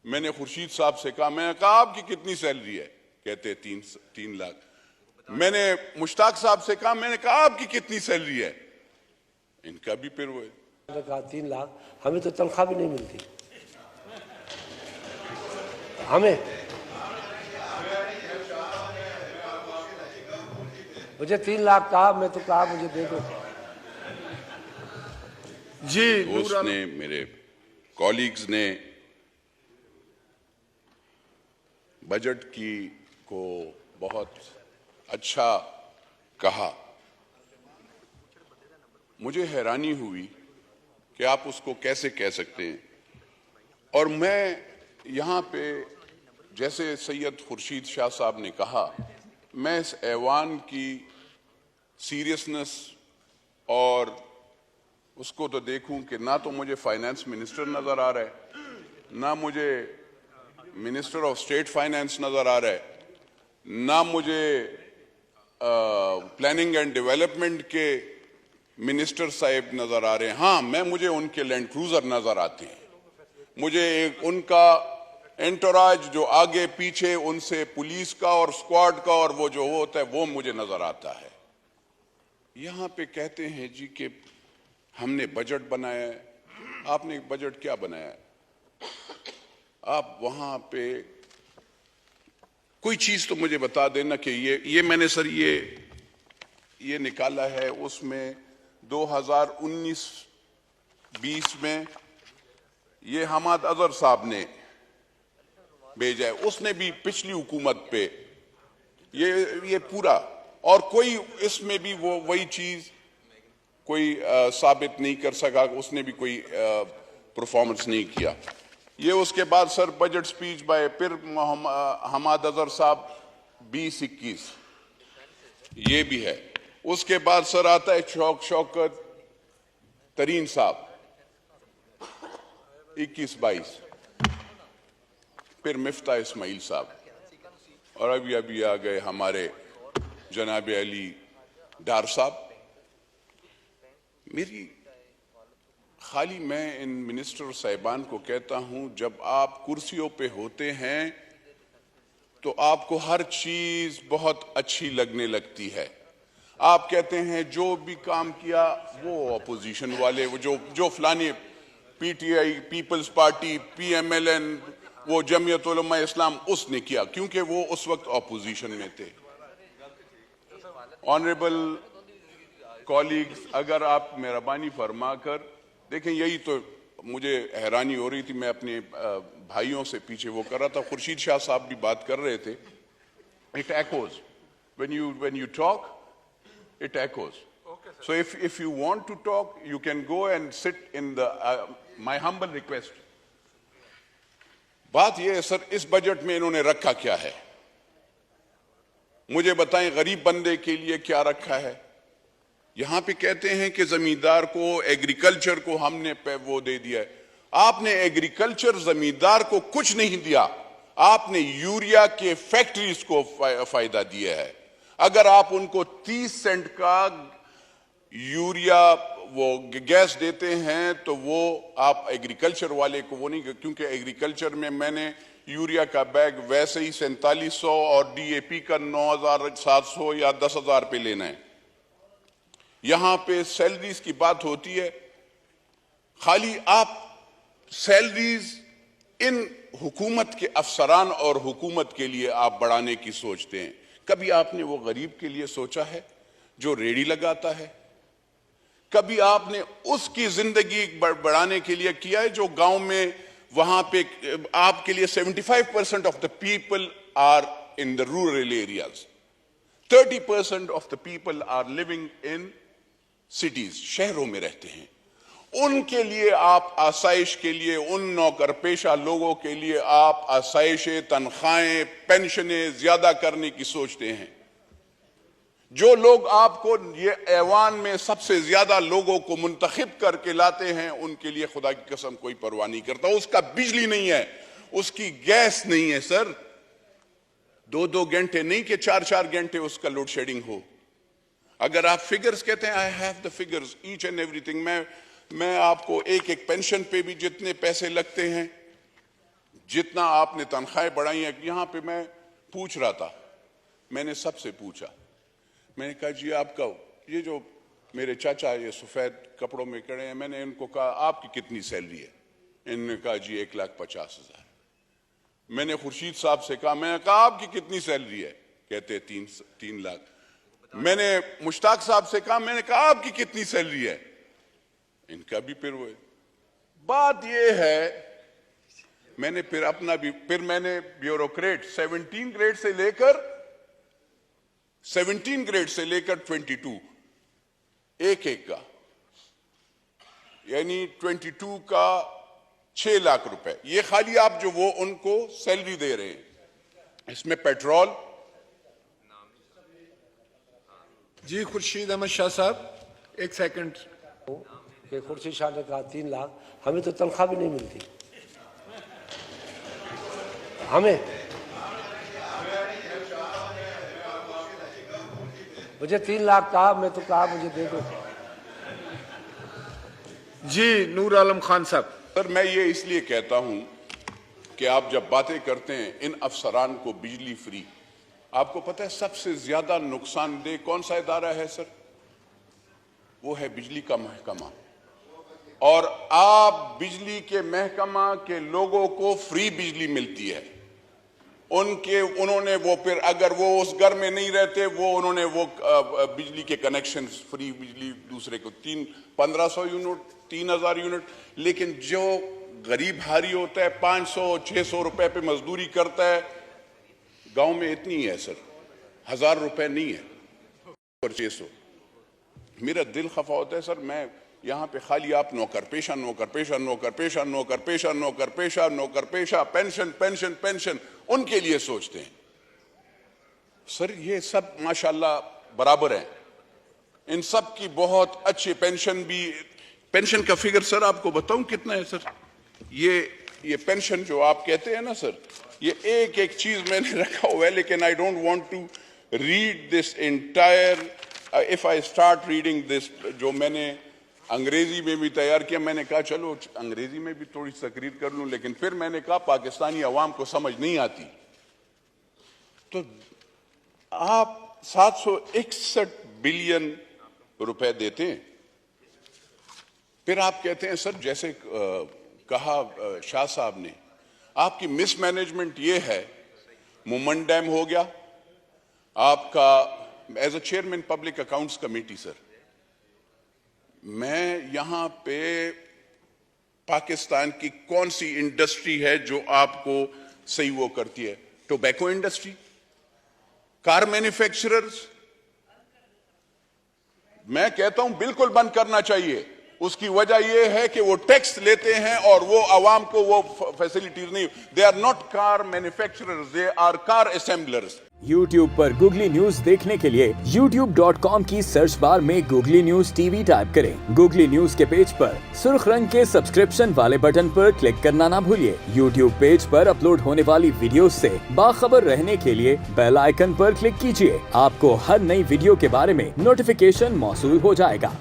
मैंने खुर्शीद साहब से कहा, मैंने कहा आपकी कितनी सैलरी है? कहते 3 लाख। मैंने मुश्ताक साहब से कहा, मैंने कहा आपकी कितनी सैलरी है? इनका भी फिर वो कहा 3 लाख। हमें तो तनख्वाह भी नहीं मिलती। हमें मुझे 3 लाख कहा, मैं तो कहा मुझे दे दो। जी दोस्त ने, मेरे कॉलीग्स ने बजट को बहुत अच्छा कहा। मुझे हैरानी हुई कि आप उसको कैसे कह सकते हैं। और मैं यहाँ पे, जैसे सैयद खुर्शीद शाह साहब ने कहा, मैं इस ऐवान की सीरियसनेस और उसको तो देखूं कि ना तो मुझे फाइनेंस मिनिस्टर नजर आ रहा है, ना मुझे मिनिस्टर ऑफ स्टेट फाइनेंस नजर आ रहा है, ना मुझे प्लानिंग एंड डेवलपमेंट के मिनिस्टर साहब नजर आ रहे हैं। हाँ, मुझे उनके लैंड क्रूजर नजर आते हैं, मुझे एक उनका एंटोराज जो आगे पीछे उनसे पुलिस का और स्क्वाड का और वो जो होता है वो मुझे नजर आता है। यहां पे कहते हैं जी कि हमने बजट बनाया है। आपने बजट क्या बनाया है? आप वहां पे कोई चीज तो मुझे बता देना कि ये मैंने सर ये निकाला है, उसमें 2019-20 में ये हमाद अजहर साहब ने भेजा है, उसने भी पिछली हुकूमत पे ये पूरा, और कोई इसमें भी वो वही चीज कोई साबित नहीं कर सका, उसने भी कोई परफॉर्मेंस नहीं किया। ये उसके बाद सर बजट स्पीच बाय फिर हमाद अजहर साहब 2021, ये भी है। उसके बाद सर आता है शौकत तरीन साहब 21-22, फिर मिफ्ता इस्माइल साहब, और अभी आ गए हमारे जनाब अली डार साहब। खाली मैं इन मिनिस्टर साहिबान को कहता हूं, जब आप कुर्सियों पे होते हैं तो आपको हर चीज बहुत अच्छी लगने लगती है। आप कहते हैं जो भी काम किया वो अपोजिशन वाले, वो जो फलानी पीटीआई, पीपल्स पार्टी, पीएमएलएन, वो जमीयत उलमा इस्लाम, उसने किया, क्योंकि वो उस वक्त अपोजिशन में थे। ऑनरेबल कॉलीग्स, अगर आप मेहरबानी फरमा कर देखें, यही तो मुझे हैरानी हो रही थी, मैं अपने भाइयों से पीछे वो कर रहा था, खुर्शीद शाह साहब भी बात कर रहे थे। It echoes when you talk, it echoes. So if you want to talk, you can go and sit in the my humble request. बात यह है सर, इस बजट में इन्होंने रखा क्या है? मुझे बताएं, गरीब बंदे के लिए क्या रखा है? यहां पे कहते हैं कि जमींदार को, एग्रीकल्चर को हमने वो दे दिया है। आपने एग्रीकल्चर जमींदार को कुछ नहीं दिया, आपने यूरिया के फैक्ट्रीज को फायदा दिया है। अगर आप उनको 30 सेंट का यूरिया वो गैस देते हैं तो वो आप एग्रीकल्चर वाले को वो नहीं, क्योंकि एग्रीकल्चर में मैंने यूरिया का बैग वैसे ही 4700 और डीएपी का 9700 या 10,000 पे लेना है। यहां पे सैलरीज की बात होती है, खाली आप सैलरीज इन हुकूमत के अफसरान और हुकूमत के लिए आप बढ़ाने की सोचते हैं। कभी आपने वो गरीब के लिए सोचा है जो रेडी लगाता है? कभी आपने उसकी जिंदगी बढ़ाने के लिए किया है जो गांव में, वहां पे आपके लिए 75% of the people are in the rural areas, 30% of the people are living in cities, शहरों में रहते हैं। उनके लिए आप आसाइश के लिए, उन नौकर पेशा लोगों के लिए आप आसाइशें, तनख्वाहें, पेंशनें ज्यादा करने की सोचते हैं। जो लोग आपको ये ऐवान में सबसे ज्यादा लोगों को मुंतखब करके लाते हैं, उनके लिए खुदा की कसम कोई परवाह नहीं करता। उसका बिजली नहीं है, उसकी गैस नहीं है सर, 2-2 घंटे नहीं कि 4-4 घंटे उसका लोड शेडिंग हो। अगर आप फिगर्स कहते हैं, I have the figures each and everything, मैं आपको एक पेंशन पे भी जितने पैसे लगते हैं, जितना आपने तनख्वाहें बढ़ाई हैं, यहां पे मैं पूछ रहा था, मैंने सबसे पूछा, मैंने कहा जी आपका ये जो मेरे चाचा ये सफेद कपड़ों में खड़े हैं, मैंने इनको कहा आपकी कितनी सैलरी है? इन्होंने कहा जी 1,50,000। मैंने खुर्शीद साहब से कहा, मैंने कहा आपकी कितनी सैलरी है? कहते 3 लाख। मैंने मुश्ताक साहब से कहा, मैंने कहा आपकी कितनी सैलरी है? इनका भी फिर वो बात ये है, मैंने फिर अपना भी मैंने ब्यूरोक्रेट 17 ग्रेड से लेकर 22 एक का, यानी 22 का 6 लाख रुपए, ये खाली आप जो वो उनको सैलरी दे रहे हैं, इसमें पेट्रोल। जी खुर्शीद अहमद शाह साहब, एक सेकंड। ये खुर्शीद शाह ने कहा 3 लाख, हमें तो तनख्वाह भी नहीं मिलती। हमें मुझे 3 लाख कहा, मैं तो कहा मुझे दे दो। जी नूर आलम खान साहब। सर मैं ये इसलिए कहता हूं कि आप जब बातें करते हैं इन अफसरान को बिजली फ्री, आपको पता है सबसे ज्यादा नुकसानदेह कौन सा इदारा है सर? वो है बिजली का महकमा। और आप बिजली के महकमा के लोगों को फ्री बिजली मिलती है, उन्होंने वो फिर अगर वो उस घर में नहीं रहते, वो उन्होंने वो बिजली के कनेक्शन फ्री बिजली दूसरे को 1500 यूनिट 3000 यूनिट। लेकिन जो गरीब हारी होता है 500-600 रुपए पे मजदूरी करता है, गांव में इतनी है सर, 1000 रुपए नहीं है और 600। मेरा दिल खफा होता है सर, मैं यहाँ पे खाली आप नौकर पेशा पेंशन उनके लिए सोचते हैं सर। ये सब माशाल्लाह बराबर हैं, इन सब की बहुत अच्छी पेंशन का फिगर सर आपको बताऊं कितना है सर? ये पेंशन जो आप कहते हैं ना सर, ये एक चीज मैंने रखा हुआ है, लेकिन I don't want to read this entire. If I start reading this, जो मैंने अंग्रेजी में भी तैयार किया, मैंने कहा चलो अंग्रेजी में भी थोड़ी तकरीर कर लूं, लेकिन फिर मैंने कहा पाकिस्तानी अवाम को समझ नहीं आती। तो आप 761 बिलियन रुपए देते हैं, फिर आप कहते हैं सर, जैसे कहा शाह साहब ने, आपकी मिसमैनेजमेंट ये है, मुमन डैम हो गया आपका। As a chairman public accounts committee sir, मैं यहां पे पाकिस्तान की कौन सी इंडस्ट्री है जो आपको सही वो करती है? टोबैको इंडस्ट्री, कार मैन्युफैक्चरर्स, मैं कहता हूं बिल्कुल बंद करना चाहिए। उसकी वजह यह है कि वो टैक्स लेते हैं और वो आवाम को वो फैसिलिटीज नहीं। They are not car manufacturers, they are car assemblers. YouTube पर गूगली न्यूज देखने के लिए youtube.com की सर्च बार में गूगली न्यूज टीवी टाइप करें। गूगली न्यूज के पेज पर सुर्ख रंग के सब्सक्रिप्शन वाले बटन पर क्लिक करना ना भूलिए। YouTube पेज पर अपलोड होने वाली वीडियोस से बाखबर रहने के लिए बेल आइकन पर क्लिक कीजिए। आपको हर नई वीडियो के बारे में नोटिफिकेशन मौसूल हो जाएगा।